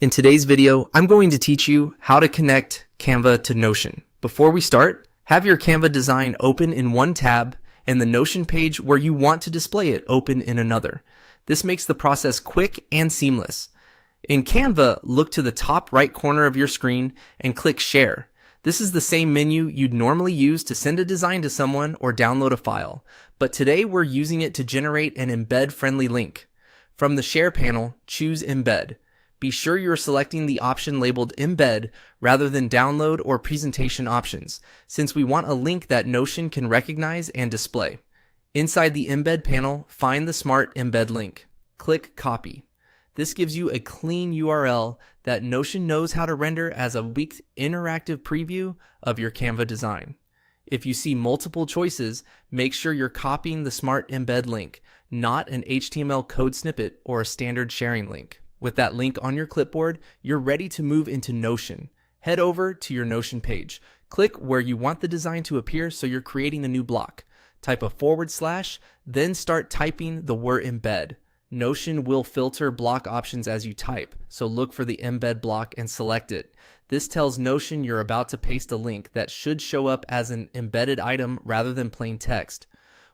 In today's video, I'm going to teach you how to connect Canva to Notion. Before we start, have your Canva design open in one tab and the Notion page where you want to display it open in another. This makes the process quick and seamless. In Canva, look to the top right corner of your screen and click Share. This is the same menu you'd normally use to send a design to someone or download a file, but today we're using it to generate an embed-friendly link. From the Share panel, choose Embed. Be sure you're selecting the option labeled Embed rather than Download or Presentation options, since we want a link that Notion can recognize and display. Inside the Embed panel, find the Smart Embed link. Click Copy. This gives you a clean URL that Notion knows how to render as a quick interactive preview of your Canva design. If you see multiple choices, make sure you're copying the Smart Embed link, not an HTML code snippet or a standard sharing link. With that link on your clipboard, you're ready to move into Notion. Head over to your Notion page. Click where you want the design to appear so you're creating a new block. Type a /, then start typing the word embed. Notion will filter block options as you type, so look for the embed block and select it. This tells Notion you're about to paste a link that should show up as an embedded item rather than plain text.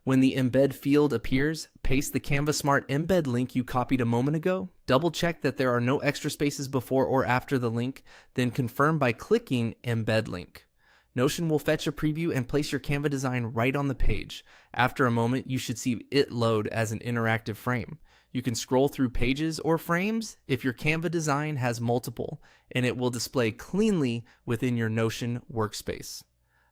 When the embed field appears, paste the Canva Smart Embed link you copied a moment ago. Double check that there are no extra spaces before or after the link, then confirm by clicking Embed Link. Notion will fetch a preview and place your Canva design right on the page. After a moment, you should see it load as an interactive frame. You can scroll through pages or frames if your Canva design has multiple, and it will display cleanly within your Notion workspace.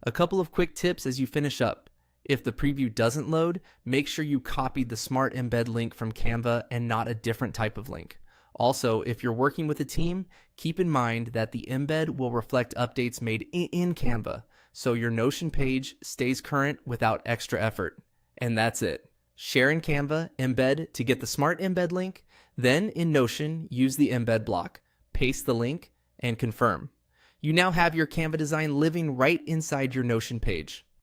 A couple of quick tips as you finish up. If the preview doesn't load, make sure you copied the Smart Embed link from Canva and not a different type of link. Also, if you're working with a team, keep in mind that the embed will reflect updates made in Canva, so your Notion page stays current without extra effort. And that's it. Share in Canva, embed to get the Smart Embed link, then in Notion, use the embed block, paste the link, and confirm. You now have your Canva design living right inside your Notion page.